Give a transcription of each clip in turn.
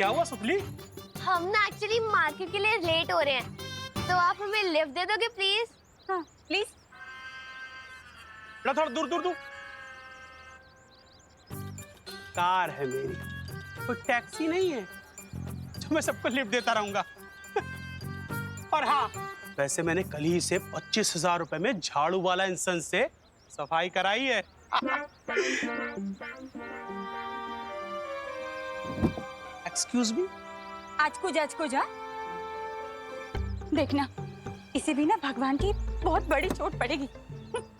क्या हुआ सुतली? हम ना एक्चुअली मार्केट के लिए लेट हो रहे हैं, तो आप हमें लिफ्ट दे दोगे प्लीज? हाँ प्लीज। थोड़ा दूर दूर दूर। कार है मेरी, कोई टैक्सी नहीं है जो मैं सबको लिफ्ट देता रहूंगा। और हाँ, वैसे मैंने कल ही से 25,000 रुपए में झाड़ू वाला इंसान से सफाई कराई है। Excuse me. आज को जा देखना, इसे भी ना भगवान की बहुत बड़ी चोट पड़ेगी।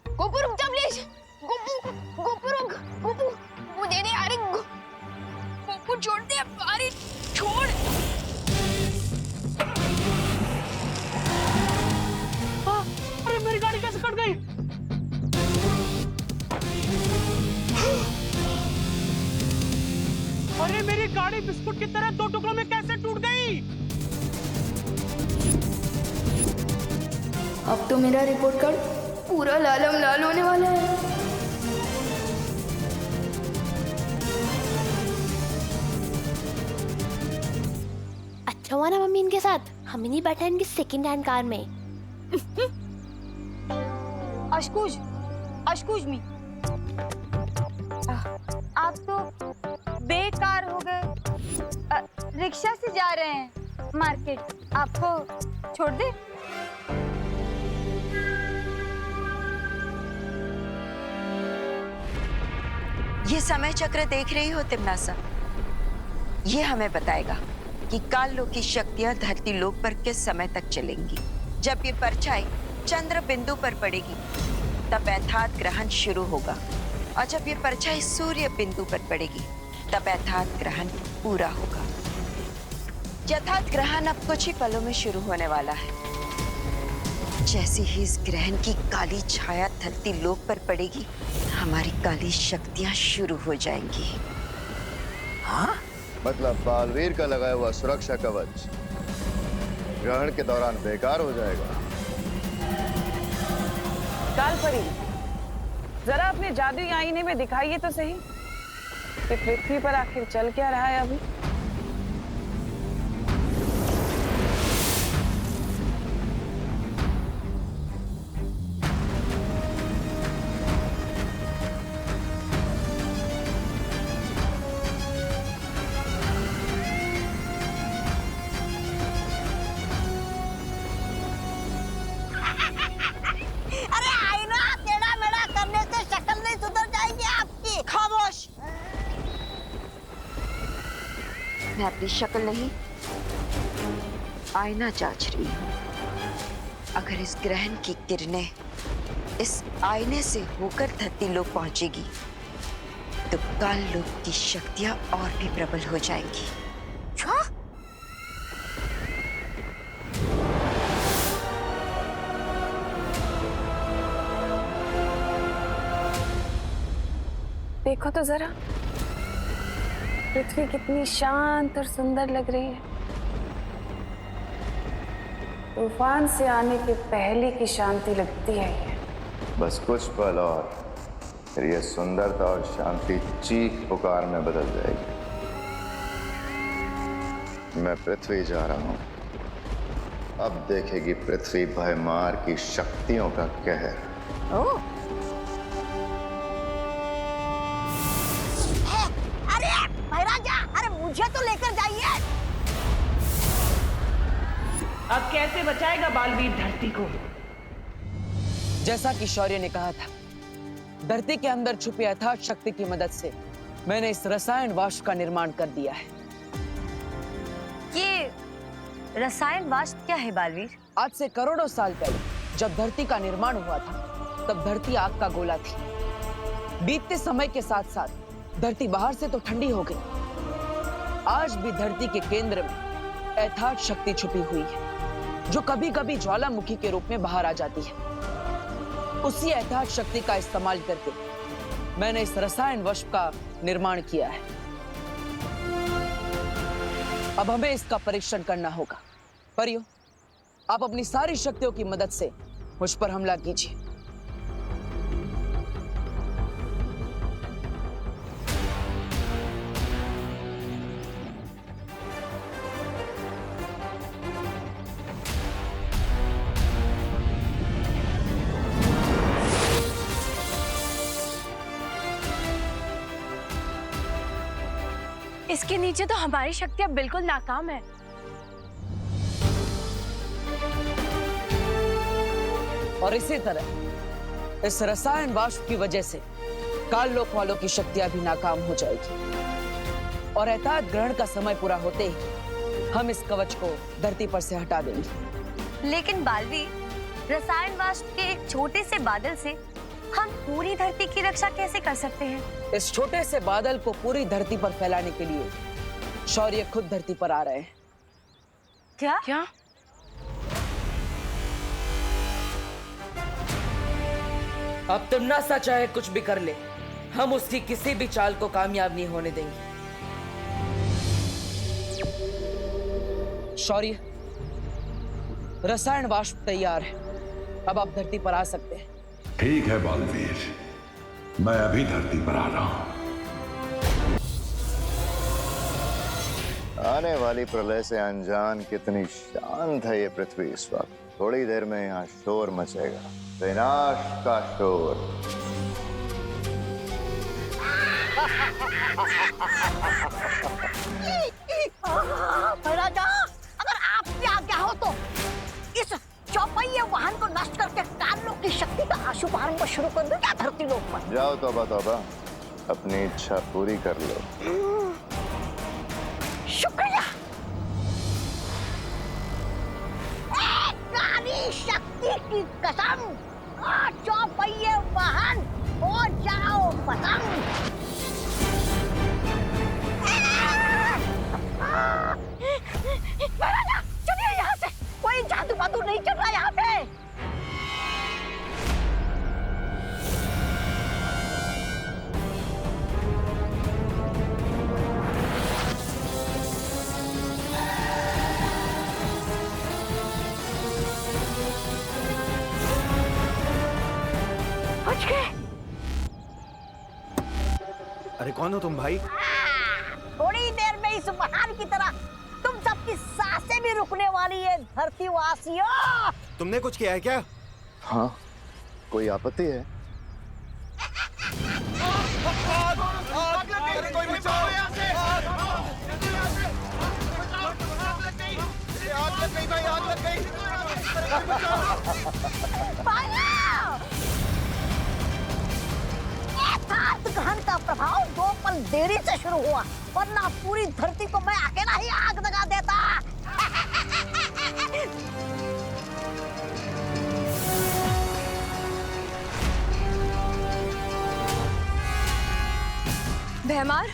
गोपू रुक जा प्लीज। गोपू रुक। गोपू मुझे नहीं आ रही। गोपू छोड़ दे, अरे छोड़। अरे मेरी गाड़ी कैसे कट गई? अरे मेरी गाड़ी बिस्कुट की तरह दो टुकड़ों में कैसे टूट गई? अब तो मेरा रिपोर्ट कार्ड पूरा लालम लाल होने वाला है। अच्छा हुआ ना मम्मी इनके साथ हम नहीं बैठा इनकी सेकंड हैंड कार में। अशकुज मी, आप तो बेकार हो गए। रिक्शा से जा रहे हैं मार्केट, आपको छोड़ दे? ये समय चक्र देख रही हो तिमनासा? ये हमें बताएगा कि काल लोक की शक्तियां धरती लोक पर किस समय तक चलेंगी। जब ये परछाई चंद्र बिंदु पर पड़ेगी तब यथार्थ ग्रहण शुरू होगा, और जब ये परछाई सूर्य बिंदु पर पड़ेगी तब यथार्थ ग्रहण पूरा होगा। यथार्थ ग्रहण अब कुछ ही पलों में शुरू होने वाला है। जैसे ही इस ग्रहण की काली छाया धरती लोक पर पड़ेगी, हमारी काली शक्तियां शुरू हो जाएंगी। हाँ? मतलब बालवीर का लगाया हुआ सुरक्षा कवच ग्रहण के दौरान बेकार हो जाएगा। कालपरी, जरा अपने जादुई आईने में दिखाइए तो सही कि पृथ्वी पर आखिर चल क्या रहा है अभी। मैं अपनी शक्ल नहीं, आईना जांच रही हूं। अगर इस ग्रहण की किरणें इस आईने से होकर धरती लोक पहुंचेगी तो काल लोक की शक्तियां और भी प्रबल हो जाएंगी। देखो तो जरा, पृथ्वी कितनी शांत और सुंदर लग रही है। तूफान से आने के पहले की शांति लगती है ये। बस कुछ पल और फिर ये सुंदरता और शांति चीख पुकार में बदल जाएगी। मैं पृथ्वी जा रहा हूं, अब देखेगी पृथ्वी भयमार की शक्तियों का कहर। ओह, मुझे तो लेकर जाइए। अब कैसे बचाएगा बालवीर धरती को? जैसा कि शौर्य ने कहा था, धरती के अंदर छुपी अथार्थ शक्ति की मदद से मैंने इस रसायन वाष्प का निर्माण कर दिया है। ये रसायन वाष्प क्या है बालवीर? आज से करोड़ों साल पहले जब धरती का निर्माण हुआ था, तब धरती आग का गोला थी। बीतते समय के साथ साथ धरती बाहर से तो ठंडी हो गई, आज भी धरती के केंद्र में यथार्थ शक्ति छुपी हुई है, जो कभी कभी ज्वालामुखी के रूप में बाहर आ जाती है। उसी यथार्थ शक्ति का इस्तेमाल करके मैंने इस रसायन वाष्प का निर्माण किया है। अब हमें इसका परीक्षण करना होगा। परियो, आप अपनी सारी शक्तियों की मदद से मुझ पर हमला कीजिए। इसके नीचे तो हमारी शक्तियां बिल्कुल नाकाम है। और इसी तरह इस रसायन वाष्प की वजह से काल लोक वालों की शक्तियां भी नाकाम हो जाएगी और ऐताद ग्रहण का समय पूरा होते ही हम इस कवच को धरती पर से हटा देंगे। लेकिन बालवीर, रसायन वाष्प के एक छोटे से बादल से हम पूरी धरती की रक्षा कैसे कर सकते हैं? इस छोटे से बादल को पूरी धरती पर फैलाने के लिए शौर्य खुद धरती पर आ रहे हैं। क्या? क्या? अब तिम्नासा चाहे कुछ भी कर ले, हम उसकी किसी भी चाल को कामयाब नहीं होने देंगे। शौर्य, रसायन वाष्प तैयार है, अब आप धरती पर आ सकते हैं। ठीक है बालवीर, मैं अभी धरती पर आ रहा हूं। आने वाली प्रलय से अनजान कितनी शांत है ये पृथ्वी इस वक्त। थोड़ी देर में यहाँ शोर मचेगा, विनाश का शोर। राजा, अगर आपकी आज्ञा हो तो इस चौपहिया वाहन को नष्ट करके काल की शक्ति का शुभारंभ शुरू कर दो क्या धरती लोक पर? जाओ तौबा तौबा, अपनी इच्छा पूरी कर लो। शुक्रिया। काली शक्ति की कसम, चौपहिया वाहन हो जाओ पतंग। राजा, चलिए यहाँ से, कोई जादू बादू नहीं चल रहा यहाँ पे। बच गए। अरे कौन हो तुम भाई? थोड़ी देर में इस वाहन की तरह तुम सबकी सांसें भी रुकने वाली है धरती वासियों। तुमने कुछ किया है क्या? हाँ, कोई आपत्ति है? कोई बचाओ यहाँ से! आग लग गई भाई, आग लग गई! ग्रहण का प्रभाव 2 पल देरी से शुरू हुआ, वरना पूरी धरती को मैं अकेला ही आग लगा देता। भैमार,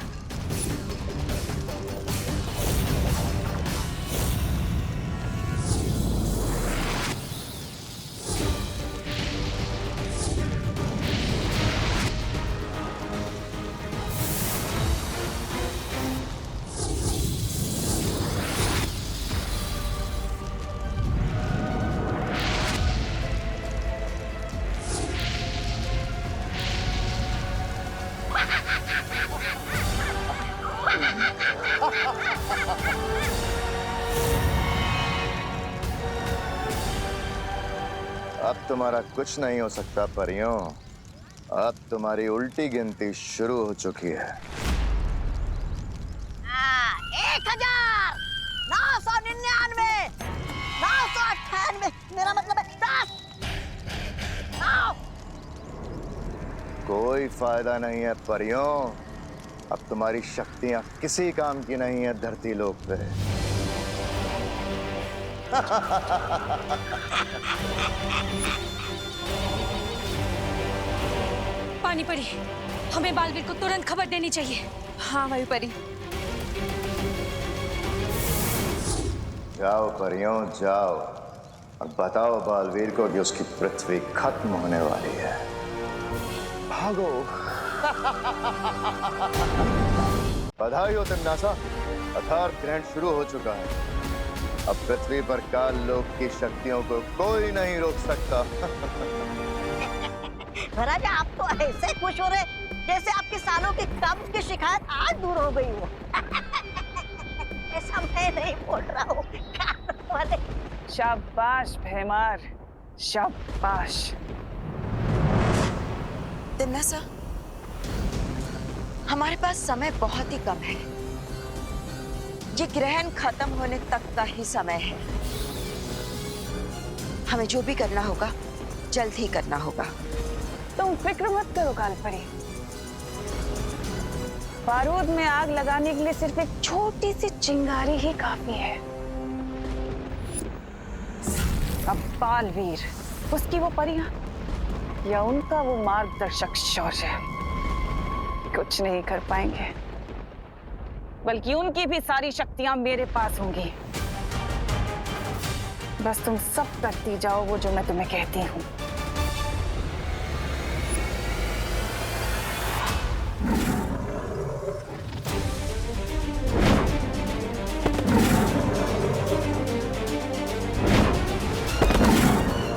अब तुम्हारा कुछ नहीं हो सकता परियों। अब तुम्हारी उल्टी गिनती शुरू हो चुकी है। 1999, 998, मेरा मतलब है 10, 9। कोई फायदा नहीं है परियों, अब तुम्हारी शक्तियां किसी काम की नहीं है धरती लोक पे। पानी परी, हमें बालवीर को तुरंत खबर देनी चाहिए। हाँ वायुपरी। जाओ परियों जाओ, और बताओ बालवीर को कि उसकी पृथ्वी खत्म होने वाली है। भागो। बधाई हो तिम्नासा, अर्थात ग्रहण शुरू हो चुका है। अब पृथ्वी पर काल लोक की शक्तियों को कोई नहीं रोक सकता। राजा, आप तो ऐसे खुश हो रहे जैसे आपके सालों की कब्ज की शिकायत आज दूर हो गई हो। ऐसा मैं नहीं बोल रहा हूँ। शाबाश भैमार, शाबाश। तिम्नासा, हमारे पास समय बहुत ही कम है। ये ग्रहण खत्म होने तक का ही समय है। हमें जो भी करना होगा जल्द ही करना होगा। तुम फिक्र मत करो कालपरी। बारूद में आग लगाने के लिए सिर्फ एक छोटी सी चिंगारी ही काफी है। अब बालवीर, उसकी वो परियां या उनका वो मार्गदर्शक शौर्य कुछ नहीं कर पाएंगे, बल्कि उनकी भी सारी शक्तियां मेरे पास होंगी। बस तुम सब करती जाओ वो जो मैं तुम्हें कहती हूँ।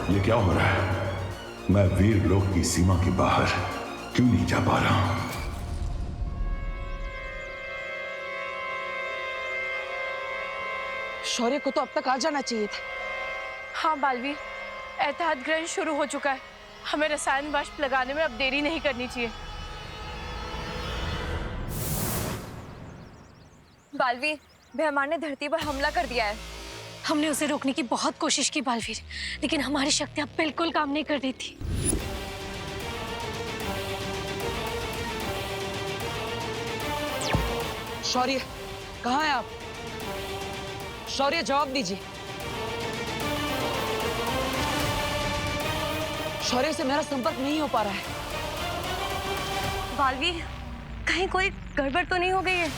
ये क्या हो रहा है? मैं वीर लोक की सीमा के बाहर क्यों नहीं जा पा रहा हूं? शौर्य को तो अब तक आ जाना चाहिए था। हाँ बालवीर, एतहाद ग्रहण शुरू हो चुका है। हमें रसायन वाष्प लगाने में अब देरी नहीं करनी चाहिए। बालवीर, बेहमान ने धरती पर हमला कर दिया है। हमने उसे रोकने की बहुत कोशिश की बालवीर, लेकिन हमारी शक्तियां बिल्कुल काम नहीं कर रही थी। शौर्य, कहाँ हैं आप? शौर्य, जवाब दीजिए। शौर्य से मेरा संपर्क नहीं हो पा रहा है। बालवीर, कहीं कोई गड़बड़ तो नहीं हो गई है?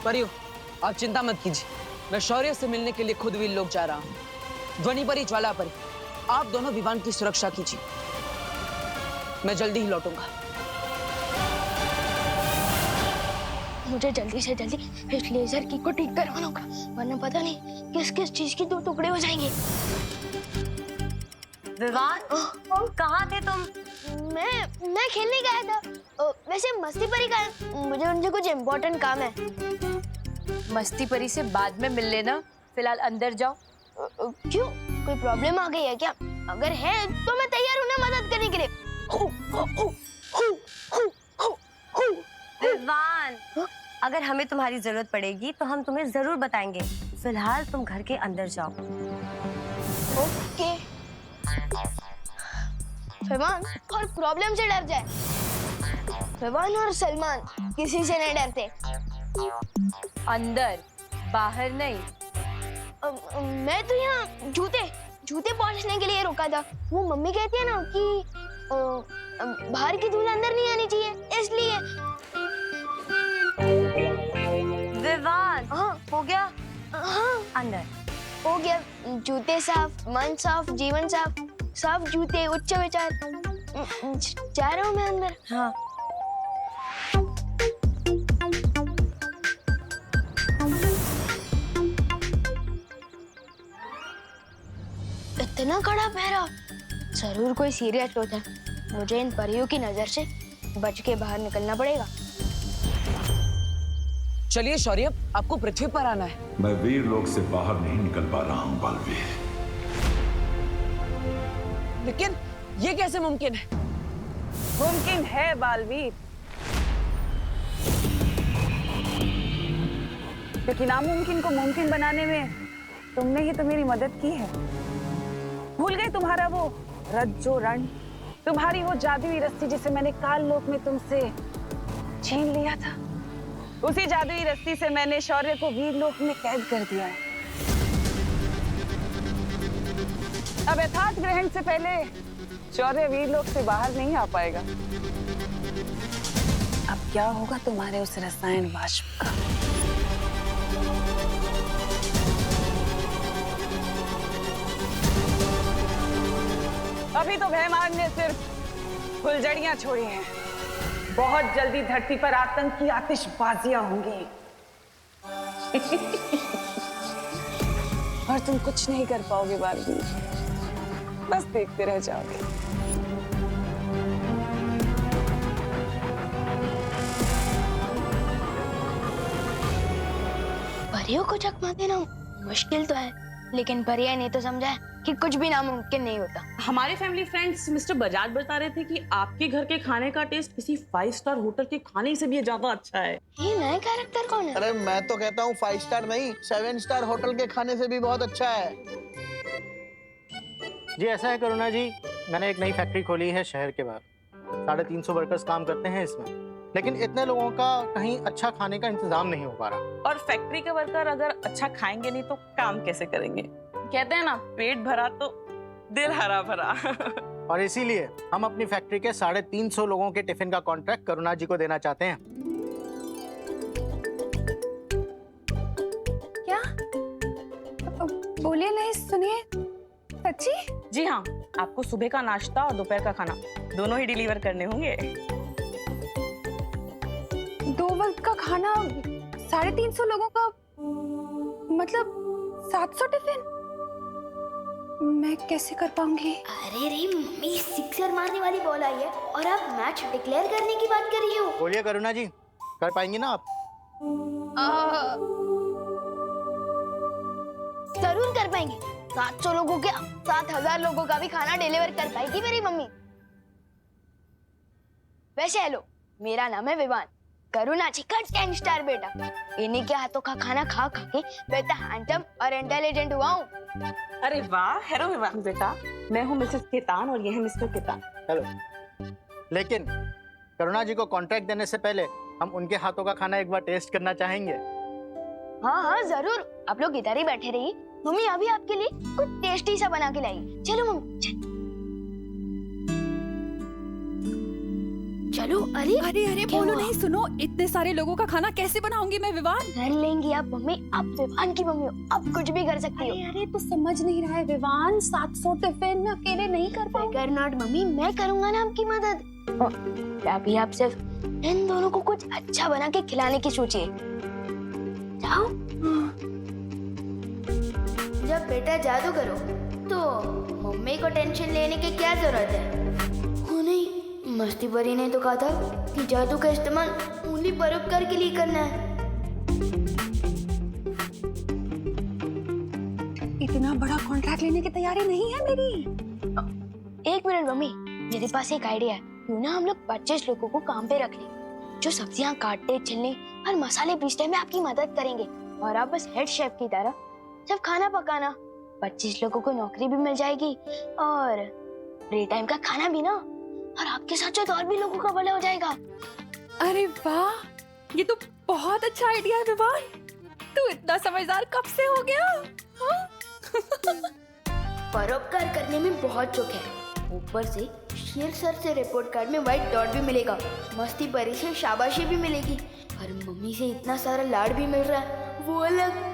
परियो, आप चिंता मत कीजिए। मैं शौर्य से मिलने के लिए खुद वीर लोक जा रहा हूँ। ध्वनि परी, ज्वाला परी, आप दोनों विमान की सुरक्षा कीजिए। मैं जल्दी ही लौटूंगा। मुझे जल्दी से जल्दी इस लेजर की को ठीक करवाना होगा, वरना पता नहीं किस किस चीज की दो टुकड़े हो जाएंगे। विवान, कहाँ थे तुम? मैं खेलने गया था। वैसे मस्ती परी का है, मुझे उनसे कुछ इम्पोर्टेंट काम है। मस्ती परी से बाद में मिल लेना, फिलहाल अंदर जाओ। क्यों, कोई प्रॉब्लम आ गई है क्या? अगर है तो मैं तैयार हूँ ना मदद करने के लिए। विवान, अगर हमें तुम्हारी जरूरत पड़ेगी तो हम तुम्हें जरूर बताएंगे। फिलहाल तुम घर के अंदर जाओ। ओके। फरमान और प्रॉब्लम से डर जाए। फरमान और सलमान किसी से नहीं डरते। अंदर, बाहर नहीं। मैं तो यहाँ जूते पहुँचने के लिए रुका था। वो मम्मी कहती है ना कि बाहर की धूल अंदर नहीं आनी चाहिए, इसलिए। विवान, हाँ, हो गया? हाँ, अंदर हो गया। जूते साफ, मन साफ, जीवन साफ। साफ जूते, उच्च विचार। जा रहा हूँ मैं अंदर। हाँ। इतना कड़ा पहरा, जरूर कोई सीरियस लोग है। मुझे इन परियों की नजर से बच के बाहर निकलना पड़ेगा। चलिए शौर्य, आपको पृथ्वी पर आना है। मैं वीर लोक से बाहर नहीं निकल पा रहा हूं बालवीर। लेकिन ये कैसे मुमकिन है? मुमकिन है बालवीर, क्योंकि नामुमकिन को मुमकिन बनाने में तुमने ही तो मेरी मदद की है। भूल गए तुम्हारा वो रज्जो रण, तुम्हारी वो जादुई रस्सी जिसे मैंने काल लोक में तुमसे छीन लिया था? उसी जादुई रस्सी से मैंने शौर्य को वीर लोक में कैद कर दिया है। अब यथार्थ ग्रहण से पहले शौर्य वीर लोक से बाहर नहीं आ पाएगा। अब क्या होगा तुम्हारे उस रसायन वाष्प का? अभी तो भयमान ने सिर्फ फुलझड़ियां छोड़ी हैं। बहुत जल्दी धरती पर आतंक की आतिशबाजियां होंगी। और तुम कुछ नहीं कर पाओगे बालवीर, बस देखते रह जाओगे। परियों को चकमा देना मुश्किल तो है, लेकिन परिया ने तो समझा है कि कुछ भी नामुमकिन नहीं होता। हमारे फैमिली फ्रेंड्स मिस्टर बजाज बता रहे थे कि आपके घर के खाने का टेस्ट किसी 5 स्टार होटल के खाने से भी ज्यादा अच्छा है। ये नए कैरेक्टर कौन है? अरे मैं तो कहता हूँ 5 स्टार नहीं 7 स्टार होटल के खाने से भी बहुत अच्छा है। जी ऐसा है करुणा जी, मैंने एक नई फैक्ट्री खोली है शहर के बाहर। 350 वर्कर्स काम करते हैं इसमें, लेकिन इतने लोगों का कहीं अच्छा खाने का इंतजाम नहीं हो पा रहा। और फैक्ट्री के वर्कर अगर अच्छा खाएंगे नहीं तो काम कैसे करेंगे? कहते हैं ना, पेट भरा तो दिल हरा भरा। और इसीलिए हम अपनी फैक्ट्री के 350 लोगों के टिफिन का कॉन्ट्रैक्ट करुणा जी को देना चाहते हैं। क्या? बोलिए नहीं, सुनिए। सच्ची? जी हाँ, आपको सुबह का नाश्ता और दोपहर का खाना दोनों ही डिलीवर करने होंगे। 2 वक्त का खाना 350 लोगों का, मतलब 700 टिफिन? मैं कैसे कर पाऊंगी? अरे रे मम्मी, सिक्सर मारने वाली बॉल आई है और आप मैच डिक्लेयर करने की बात कर रही हो। बोलिए करुणा जी, कर पाएंगी ना आप? जरूर कर पाएंगे। 700 लोगों के 7000 लोगों का भी खाना डिलीवर कर पाएगी मेरी मम्मी। वैसे हेलो, मेरा नाम है विवान, करुणा जी का 10 स्टार बेटा। इन्हीं के हाथों का खाना खा खा के मैं इतना हैंडसम और इंटेलिजेंट हुआ हूँ। अरे वाह, हेलो विवान बेटा, मैं हूँ मिसेस केतान और ये है मिस्टर केतान। हेलो। लेकिन करुणा जी को कॉन्ट्रैक्ट देने से पहले हम उनके हाथों का खाना एक बार टेस्ट करना चाहेंगे। हाँ हाँ जरूर, आप लोग इधर ही बैठे रहिए, मम्मी अभी आपके लिए कुछ टेस्टी सा बना के लाई। चलो मम्मी चलो। अरे अरे अरे बोलो नहीं, सुनो, इतने सारे लोगों का खाना कैसे बनाऊंगी मैं विवान? कर लेंगी आप मम्मी, आप विवान की मम्मी हो, आप कुछ भी कर सकती हो। अरे तो समझ नहीं रहा है विवान, 700 टिफिन मैं अकेले नहीं कर पाऊंगी। फिकर नॉट मम्मी, मैं करूंगा ना आपकी मदद। अभी आप सिर्फ इन दोनों को कुछ अच्छा बना के खिलाने की सोचिए। जाओ। जब बेटा जादू करो तो मम्मी को टेंशन लेने की क्या जरूरत है? वो नहीं, मस्ती परी ने तो कहा था कि जादू का इस्तेमाल उंगली परोपकार के लिए करना है। इतना बड़ा कॉन्ट्रैक्ट लेने की तैयारी नहीं है मेरी। एक मिनट मम्मी, मेरे पास एक आइडिया है। क्यों ना हम लोग 25 लोगों को काम पे रख लें, जो सब्जियां काटने, छिलने और मसाले पीसने में आपकी मदद करेंगे, और आप बस हेड शेफ की तरह जब खाना पकाना। 25 लोगों को नौकरी भी मिल जाएगी और फ्री टाइम का खाना भी ना, और आपके साथ साथ और भी लोगों का भला हो जाएगा। अरे वाह, ये तो बहुत अच्छा आइडिया है विवान। तू इतना समझदार कब से हो गया? हाँ? परोपकार करने में बहुत चौक है। ऊपर से शेर सर से रिपोर्ट कार्ड में व्हाइट डॉट भी मिलेगा, मस्ती परी से शाबाशी भी मिलेगी, और मम्मी से इतना सारा लाड भी मिल रहा है, वो अलग।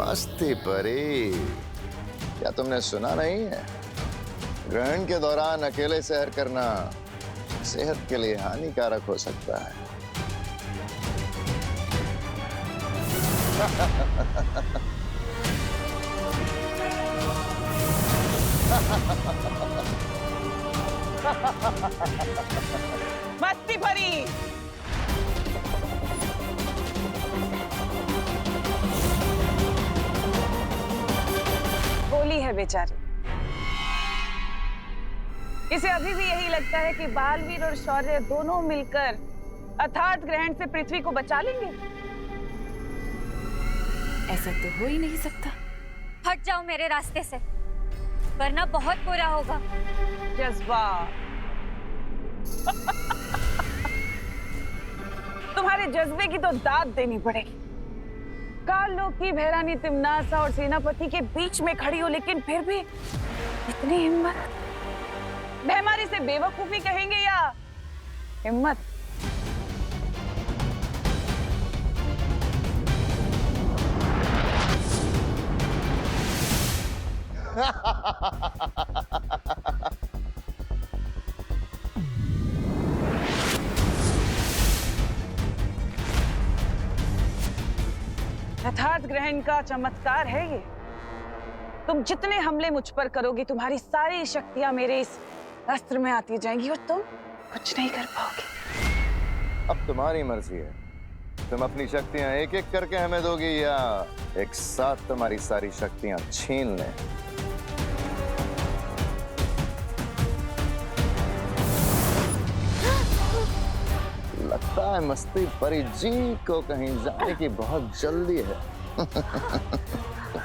मस्ती परी, क्या तुमने सुना नहीं है? ग्रहण के दौरान अकेले सैर करना सेहत के लिए हानिकारक हो सकता है। मस्ती भरी। भोली है बेचारी, इसे अभी भी यही लगता है कि बालवीर और शौर्य दोनों मिलकर अर्थात ग्रहण से पृथ्वी को बचा लेंगे। ऐसा तो हो ही नहीं सकता। हट जाओ मेरे रास्ते से, वरना बहुत बुरा होगा। जज्बा तुम्हारे जज्बे की तो दाद देनी पड़ेगी। काल लोक की भैरानी तिम्नासा और सेनापति के बीच में खड़ी हो, लेकिन फिर भी इतनी हिम्मत। बेमारी से बेवकूफी कहेंगे या हिम्मत? यथार्थ ग्रहण का चमत्कार है ये। तुम जितने हमले मुझ पर करोगी, तुम्हारी सारी शक्तियां मेरे इस अस्त्र में आती जाएंगी और तुम कुछ नहीं कर पाओगे। अब तुम्हारी मर्जी है, तुम अपनी शक्तियां एक एक करके हमें दोगी या एक साथ तुम्हारी सारी शक्तियां छीन लें? लगता है मस्ती परी जी को कहीं जाने की बहुत जल्दी है।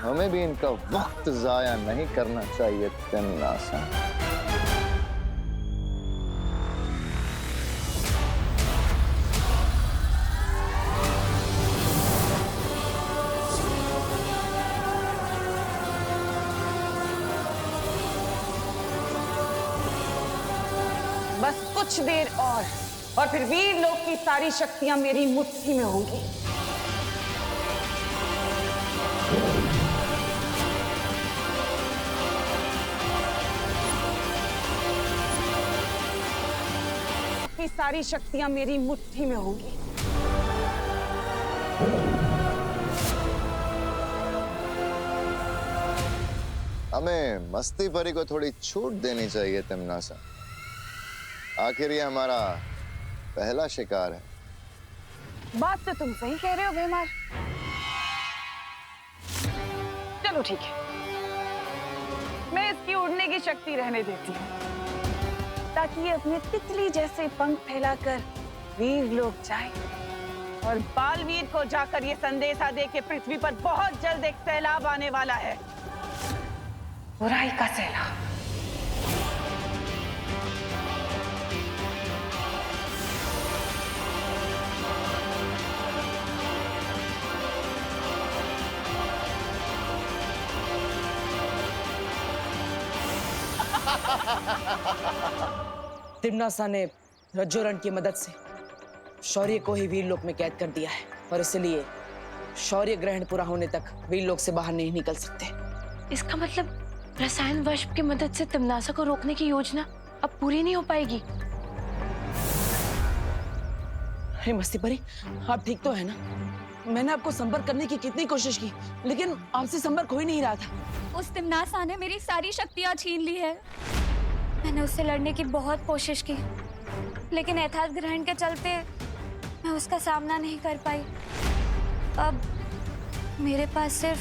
हमें भी इनका वक्त जाया नहीं करना चाहिए तिमनासा। बस कुछ देर और फिर वीर लोक की सारी शक्तियां मेरी मुट्ठी में होंगी। की सारी शक्तियां मेरी मुट्ठी में होंगी। हमें मस्ती परी को थोड़ी छूट देनी चाहिए तिमनासा। आखिर ये हमारा पहला शिकार है। बात तो तुम सही कह रहे हो भीमार। चलो ठीक है, मैं इसकी उड़ने की शक्ति रहने देती हूँ ताकि ये अपने तितली जैसे पंख फैलाकर वीर लोक जाए और बालवीर को जाकर ये संदेशा दे कि पृथ्वी पर बहुत जल्द एक सैलाब आने वाला है, बुराई का सैलाब। तिमनासा ने रज्जोरण की मदद से शौर्य को ही वीर लोक में कैद कर दिया है और इसलिए शौर्य ग्रहण पूरा होने तक वीर लोक से बाहर नहीं निकल सकते। इसका मतलब रसायन वाष्प की मदद से तिमनासा को रोकने की योजना अब पूरी नहीं हो पाएगी। हे मस्ती परी, आप ठीक तो है ना? मैंने आपको संपर्क करने की कितनी कोशिश की लेकिन आपसे संपर्क हो ही नहीं रहा था। उस तिमनासा ने मेरी सारी शक्तियां छीन ली है। मैंने उससे लड़ने की बहुत कोशिश की लेकिन यथार्थ ग्रहण के चलते मैं उसका सामना नहीं कर पाई। अब मेरे पास सिर्फ